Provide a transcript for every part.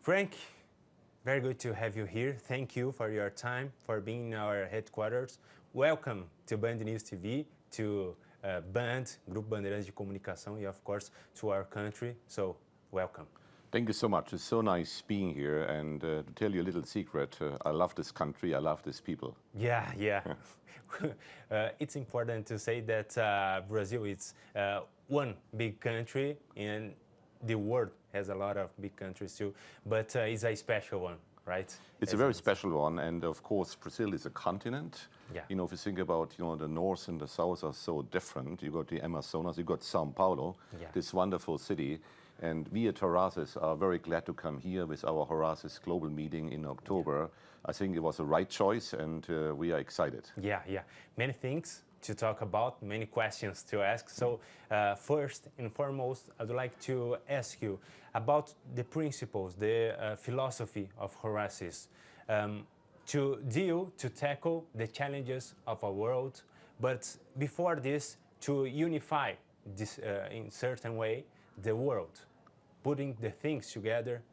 Frank, very good to have you here. Thank you for your time, for being in our headquarters. Welcome to BANDNEWS TV, to Band, Grupo Bandeirantes de Comunicação, and of course to our country. So, welcome. Thank you so much. It's so nice being here, and to tell you a little secret, I love this country, I love these people. Yeah. It's important to say that Brazil is one big country, and the world has a lot of big countries too, but it's a special one, right? It's a very special one, and of course Brazil is a continent. Yeah. You know, if you think about, the north and the south are so different. You got the Amazonas, you got São Paulo, this wonderful city. And we at Horasis are very glad to come here with our Horasis Global Meeting in October. I think it was the right choice, and we are excited. Yeah. Many things to talk about, many questions to ask. So first and foremost, I'd like to ask you about the principles, the philosophy of Horasis to tackle the challenges of our world. But before this, to unify this in certain way, the world, putting the things together,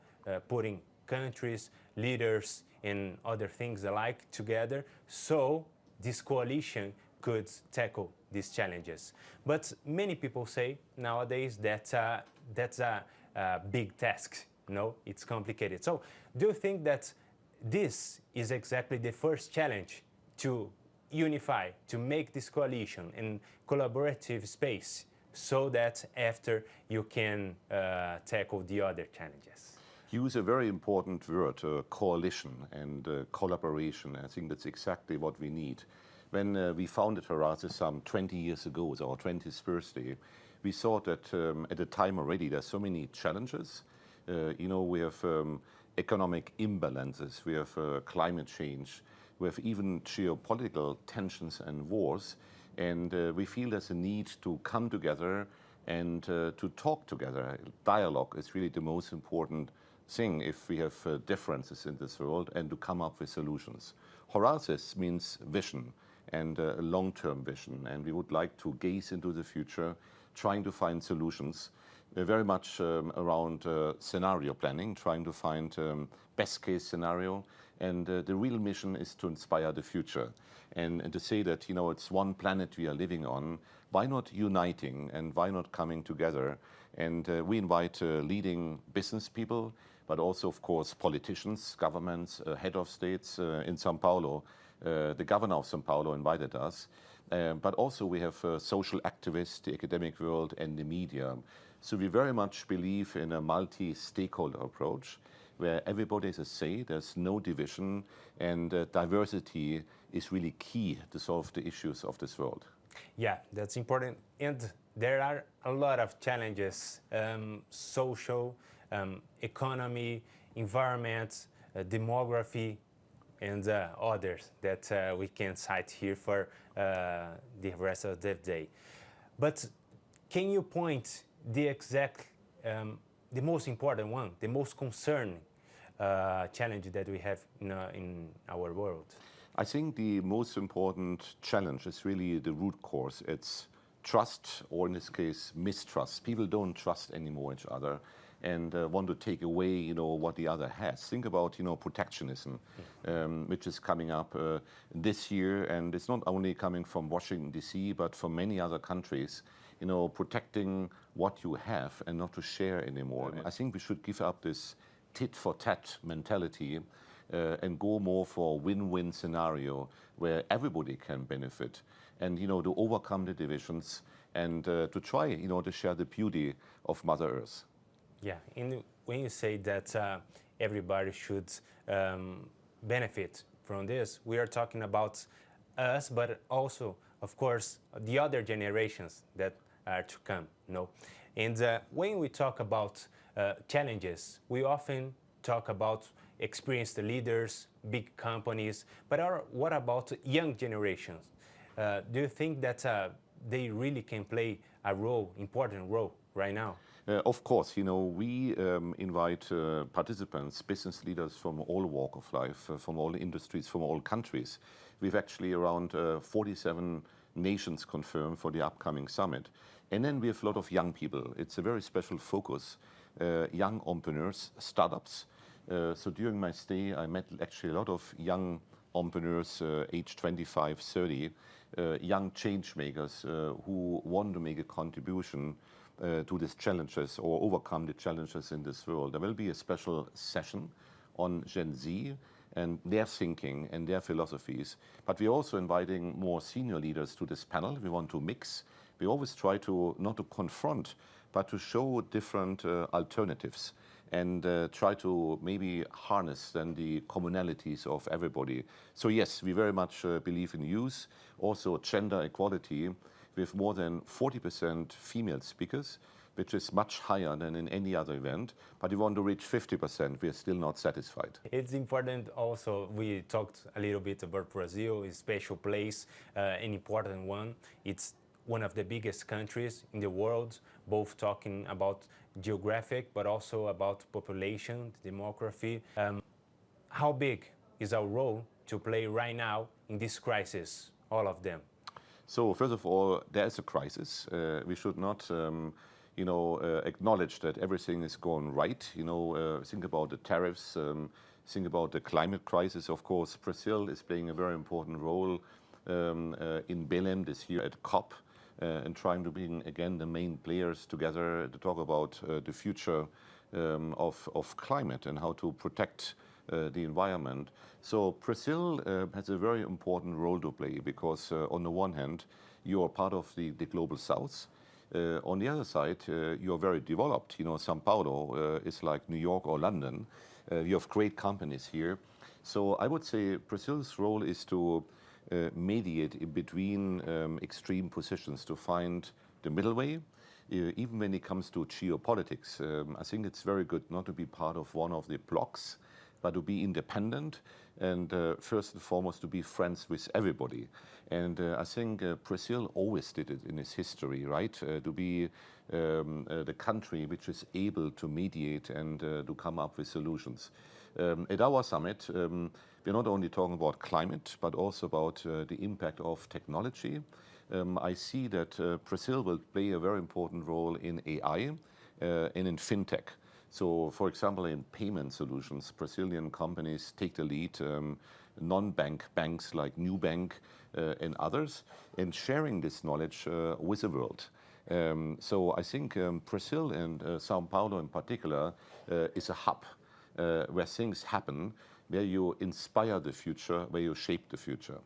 putting countries, leaders, and other things alike together, so this coalition could tackle these challenges. But many people say nowadays that that's a big task. No, it's complicated. So do you think that this is exactly the first challenge to unify, to make this coalition in collaborative space, so that after you can tackle the other challenges? Use a very important word, coalition and collaboration. I think that's exactly what we need. When we founded Horasis some 20 years ago, it was our 20th birthday, we saw that at the time already there's so many challenges. We have economic imbalances, we have climate change, we have even geopolitical tensions and wars. And we feel there's a need to come together and to talk together. Dialogue is really the most important thing if we have differences in this world, and to come up with solutions. Horasis means vision, and a long-term vision, and we would like to gaze into the future, trying to find solutions. We're very much around scenario planning, trying to find best case scenario, and the real mission is to inspire the future. And to say that, it's one planet we are living on, why not uniting and why not coming together? And we invite leading business people, but also, of course, politicians, governments, head of states in São Paulo. The governor of São Paulo invited us. But also we have social activists, the academic world, and the media. So we very much believe in a multi-stakeholder approach, where everybody has a say, there's no division, and diversity is really key to solve the issues of this world. Yeah, that's important. And there are a lot of challenges, social, economy, environment, demography, and others that we can cite here for the rest of the day. But can you point the most important one, the most concerning challenge that we have in our world? I think the most important challenge is really the root cause. It's trust, or in this case, mistrust. People don't trust anymore each other and want to take away, what the other has. Think about, protectionism, which is coming up this year, and it's not only coming from Washington, D.C., but from many other countries, protecting what you have and not to share anymore. I think we should give up this tit-for-tat mentality and go more for a win-win scenario where everybody can benefit, and, to overcome the divisions and to try, to share the beauty of Mother Earth. Yeah, and when you say that everybody should benefit from this, we are talking about us, but also, of course, the other generations that are to come, And when we talk about challenges, we often talk about experienced leaders, big companies, but what about young generations? Do you think that they really can play a important role right now? Of course, we invite participants, business leaders from all walks of life, from all industries, from all countries. We've actually around 47 nations confirmed for the upcoming summit. And then we have a lot of young people. It's a very special focus, young entrepreneurs, startups, So during my stay, I met actually a lot of young entrepreneurs, aged 25, 30, young change makers who want to make a contribution to these challenges or overcome the challenges in this world. There will be a special session on Gen Z and their thinking and their philosophies. But we're also inviting more senior leaders to this panel. We want to mix. We always try to not to confront, but to show different alternatives and try to maybe harness then the commonalities of everybody. So yes, we very much believe in youth, also gender equality, with more than 40% female speakers, which is much higher than in any other event, but we want to reach 50%. We are still not satisfied. It's important also, we talked a little bit about Brazil, a special place, an important one. It's one of the biggest countries in the world, both talking about geographic, but also about population, demography. How big is our role to play right now in this crisis, all of them? So first of all, there is a crisis. We should not acknowledge that everything is going right. Think about the tariffs, think about the climate crisis. Of course, Brazil is playing a very important role in Belém this year at COP and trying to bring again the main players together to talk about the future of climate and how to protect the environment. So Brazil has a very important role to play because on the one hand, you are part of the global south. On the other side, you are very developed. São Paulo is like New York or London. You have great companies here. So I would say Brazil's role is to mediate in between extreme positions, to find the middle way. Even when it comes to geopolitics, I think it's very good not to be part of one of the blocs, but to be independent and first and foremost to be friends with everybody. And I think Brazil always did it in its history, right? To be the country which is able to mediate and to come up with solutions. At our summit, we're not only talking about climate, but also about the impact of technology. I see that Brazil will play a very important role in AI and in fintech. So, for example, in payment solutions, Brazilian companies take the lead, non-bank banks like Nubank and others, and sharing this knowledge with the world. So I think Brazil and São Paulo in particular is a hub where things happen, where you inspire the future, where you shape the future.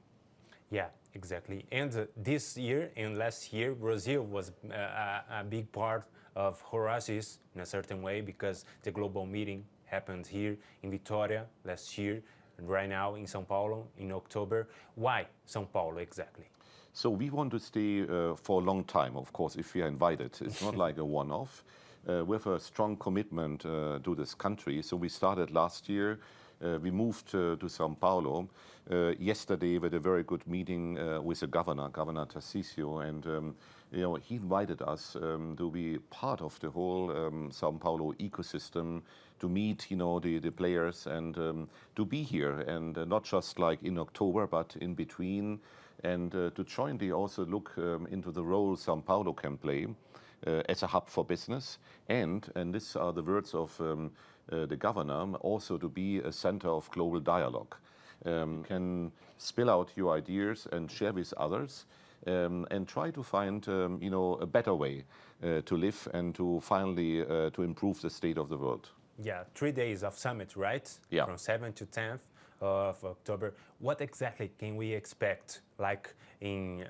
Yeah, exactly. And this year and last year, Brazil was a big part of Horasis in a certain way because the global meeting happened here in Vitória last year and right now in São Paulo in October. Why São Paulo exactly? So we want to stay for a long time, of course, if we are invited. It's not like a one-off. We have a strong commitment to this country. So we started last year. We moved to São Paulo. Yesterday we had a very good meeting with the governor, Governor Tarcísio, and he invited us to be part of the whole São Paulo ecosystem, to meet the players and to be here, and not just like in October, but in between, and to jointly also look into the role São Paulo can play as a hub for business, and these are the words of the governor, also to be a center of global dialogue. Can spill out your ideas and share with others, and try to find a better way to live and to finally to improve the state of the world. Yeah, 3 days of summit, right? Yeah. From 7th to 10th of October. What exactly can we expect? Like in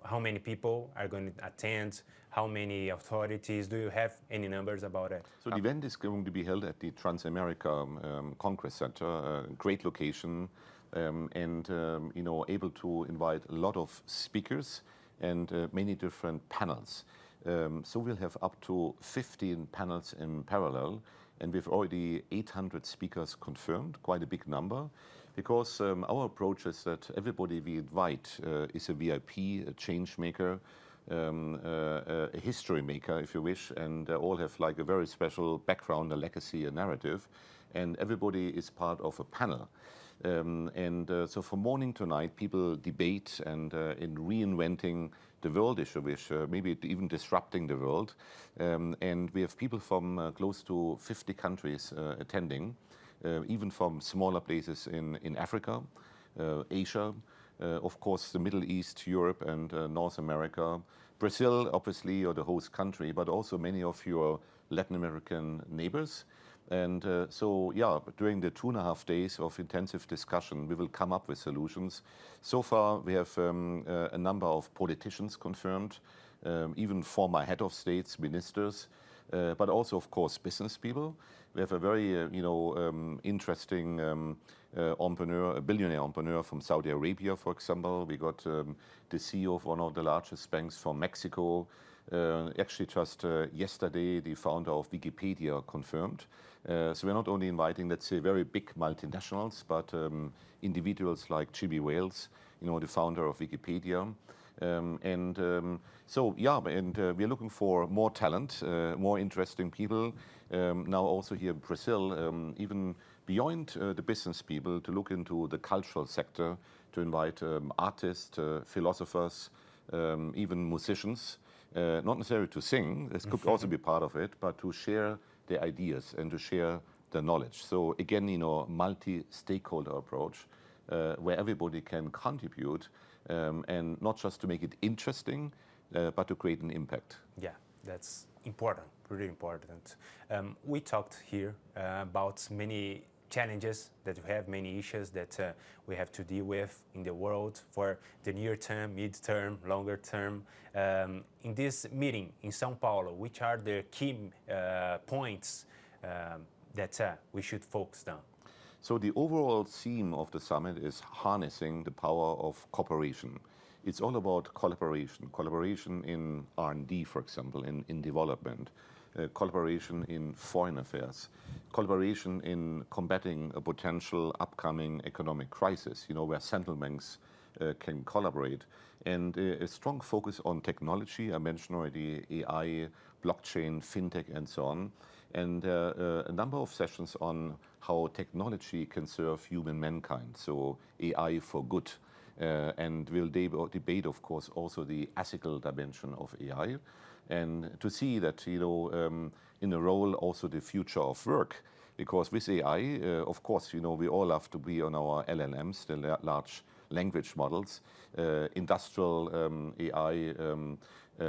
how many people are going to attend? How many authorities? Do you have any numbers about it? So the event is going to be held at the Transamerica Congress Center, a great location, and able to invite a lot of speakers and many different panels. So we'll have up to 15 panels in parallel, and we've already 800 speakers confirmed, quite a big number, because our approach is that everybody we invite is a VIP, a change maker, a history maker, if you wish, and all have like a very special background, a legacy, a narrative, and everybody is part of a panel. So from morning to night, people debate and in reinventing the world, if you wish, maybe even disrupting the world. And we have people from close to 50 countries attending. even from smaller places in Africa, Asia, of course the Middle East, Europe and North America, Brazil obviously, or the host country, but also many of your Latin American neighbors. And so, yeah, during the 2.5 days of intensive discussion, we will come up with solutions. So far, we have a number of politicians confirmed, even former head of states, ministers, but also, of course, business people. We have a very, interesting entrepreneur, a billionaire entrepreneur from Saudi Arabia, for example. We got the CEO of one of the largest banks from Mexico. Actually, just yesterday, the founder of Wikipedia confirmed. So we're not only inviting, let's say, very big multinationals, but individuals like Jimmy Wales, the founder of Wikipedia. So, yeah, and we're looking for more talent, more interesting people. Now also here in Brazil, even beyond the business people, to look into the cultural sector, to invite artists, philosophers, even musicians. Not necessarily to sing, this could also be part of it, but to share their ideas and to share the knowledge. So again, multi-stakeholder approach, where everybody can contribute, and not just to make it interesting, but to create an impact. Yeah, that's important, really important. We talked here about many challenges that we have, many issues that we have to deal with in the world for the near term, mid-term, longer term. In this meeting in São Paulo, which are the key points that we should focus on? So the overall theme of the summit is harnessing the power of cooperation. It's all about collaboration in R&D, for example, in development, collaboration in foreign affairs, collaboration in combating a potential upcoming economic crisis, where central banks can collaborate, and a strong focus on technology. I mentioned already AI, blockchain, fintech, and so on, and a number of sessions on how technology can serve human mankind, so AI for good. And we'll debate, of course, also the ethical dimension of AI, and to see that, in a role also the future of work. Because with AI, of course, we all have to be on our LLMs, the large language models, industrial AI,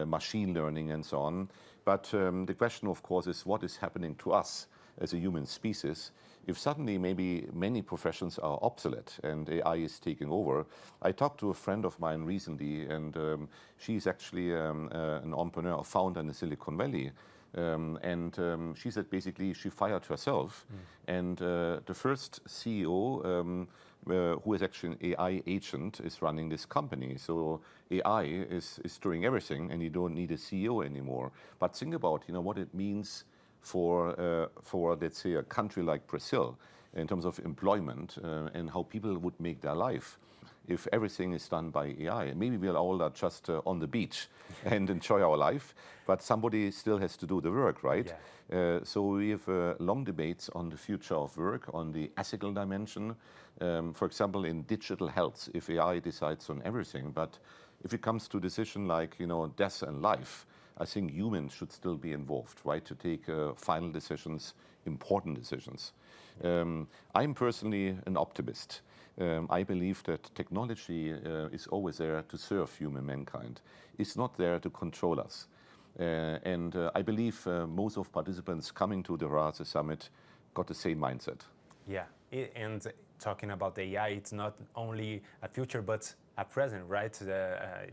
machine learning, and so on. But the question, of course, is what is happening to us as a human species if suddenly maybe many professions are obsolete and AI is taking over. I talked to a friend of mine recently, and she's actually an entrepreneur, a founder in the Silicon Valley. And she said basically she fired herself. And the first CEO, who is actually an AI agent, is running this company. So AI is doing everything, and you don't need a CEO anymore. But think about what it means for let's say a country like Brazil in terms of employment, and how people would make their life if everything is done by AI. Maybe we're all just on the beach and enjoy our life, but somebody still has to do the work, right? Yeah. So we have long debates on the future of work, on the ethical dimension. For example, in digital health, if AI decides on everything, but if it comes to decision like death and life, I think humans should still be involved, right, to take final decisions, important decisions. I'm personally an optimist. I believe that technology is always there to serve human mankind. It's not there to control us. And I believe most of participants coming to the Horasis Summit got the same mindset. Yeah, and talking about AI, it's not only a future, but a present, right?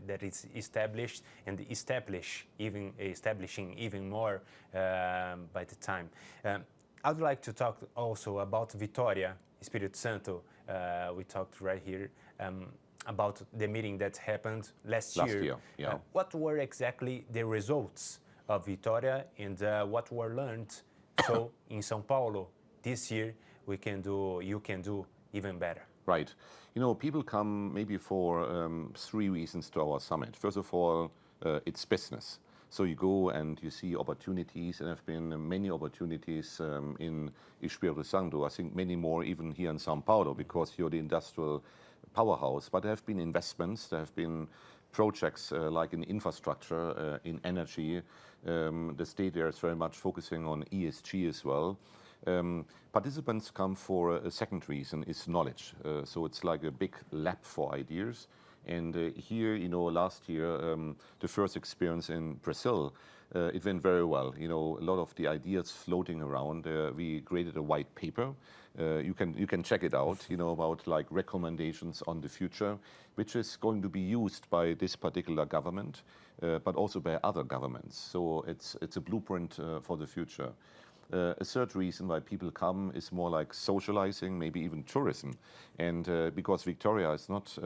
That is established and establishing even more by the time. I'd like to talk also about Vitória, Espírito Santo. We talked right here about the meeting that happened last year. Yeah. What were exactly the results of Vitória, and what were learned? So in São Paulo this year, you can do even better. Right. People come maybe for 3 reasons to our summit. First of all, it's business. So you go and you see opportunities, and there have been many opportunities in Espírito Santo. I think many more even here in São Paulo, because you're the industrial powerhouse. But there have been investments, there have been projects like in infrastructure, in energy. The state there is very much focusing on ESG as well. Participants come for a second reason, is knowledge. So it's like a big lab for ideas. And here, last year, the first experience in Brazil, it went very well. A lot of the ideas floating around. We created a white paper. You can check it out. About like recommendations on the future, which is going to be used by this particular government, but also by other governments. So it's a blueprint for the future. A third reason why people come is more like socializing, maybe even tourism, and because Victoria is not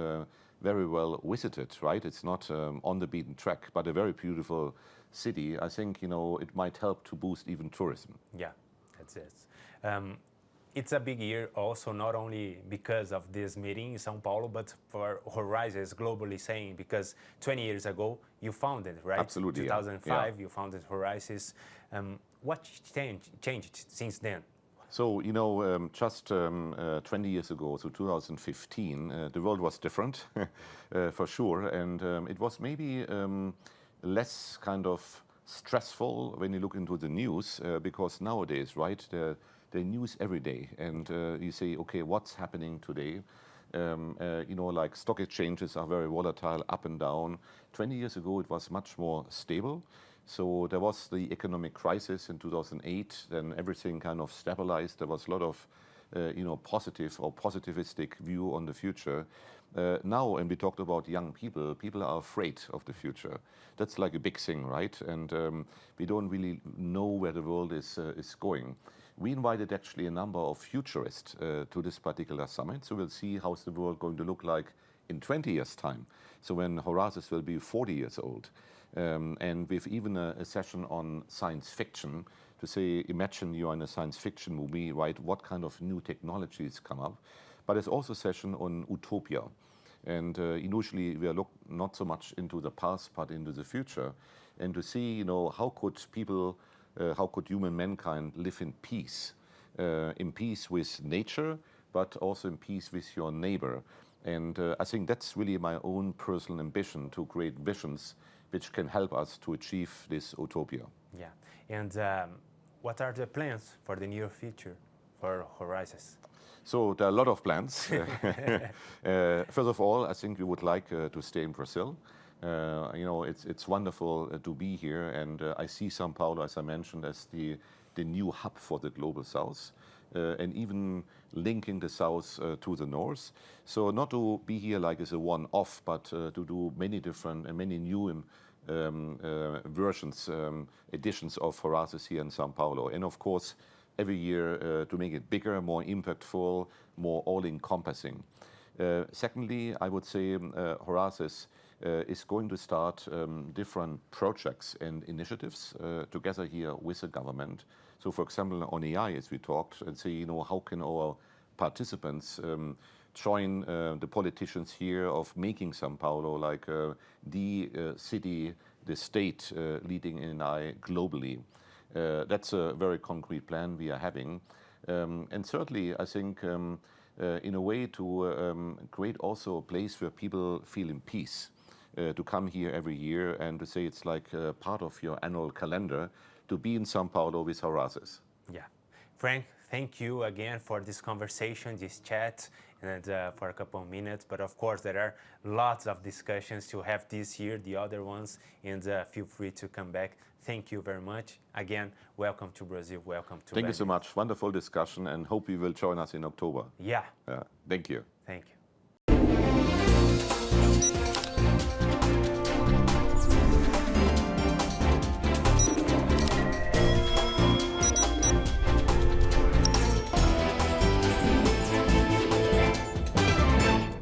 very well visited, right? It's not on the beaten track, but a very beautiful city. I think, it might help to boost even tourism. Yeah, that's it. It's a big year also, not only because of this meeting in São Paulo, but for Horasis globally saying, because 20 years ago you founded, right? Absolutely, 2005, yeah. You founded Horasis. What changed since then? So, just 20 years ago, so 2015, the world was different, for sure. And it was maybe less kind of stressful when you look into the news, because nowadays, right, the news every day. And you say, okay, what's happening today? Like stock exchanges are very volatile, up and down. 20 years ago, it was much more stable. So there was the economic crisis in 2008, then everything kind of stabilized. There was a lot of, positive or positivistic view on the future. Now, when we talked about young people, people are afraid of the future. That's like a big thing, right? And we don't really know where the world is going. We invited actually a number of futurists to this particular summit. So we'll see how's the world going to look like in 20 years' time. So when Horasis will be 40 years old. And we've even a session on science fiction to say, imagine you're in a science fiction movie, right? What kind of new technologies come up? But there's also a session on utopia. And usually we look not so much into the past, but into the future. And to see, how could human mankind live in peace with nature, but also in peace with your neighbor. And I think that's really my own personal ambition, to create visions which can help us to achieve this utopia. Yeah, and what are the plans for the near future for Horasis? So there are a lot of plans. First of all, I think we would like to stay in Brazil. It's wonderful to be here, and I see São Paulo, as I mentioned, as the new hub for the global South, and even linking the South to the North. So not to be here like as a one-off, but to do many different and many new versions, editions of Horasis here in São Paulo. And of course, every year to make it bigger, more impactful, more all-encompassing. Secondly, I would say Horasis is going to start different projects and initiatives together here with the government. So for example, on AI, as we talked, and say, how can our participants join the politicians here of making São Paulo like the city, the state leading in AI globally. That's a very concrete plan we are having. And thirdly, I think in a way to create also a place where people feel in peace, to come here every year and to say it's like part of your annual calendar to be in São Paulo with Horasis. Yeah. Frank, thank you again for this conversation, this chat, and for a couple of minutes. But of course, there are lots of discussions to have this year, the other ones, and feel free to come back. Thank you very much. Again, welcome to Brazil, welcome to Thank you so much. Wonderful discussion, and hope you will join us in October. Yeah. Thank you. Thank you.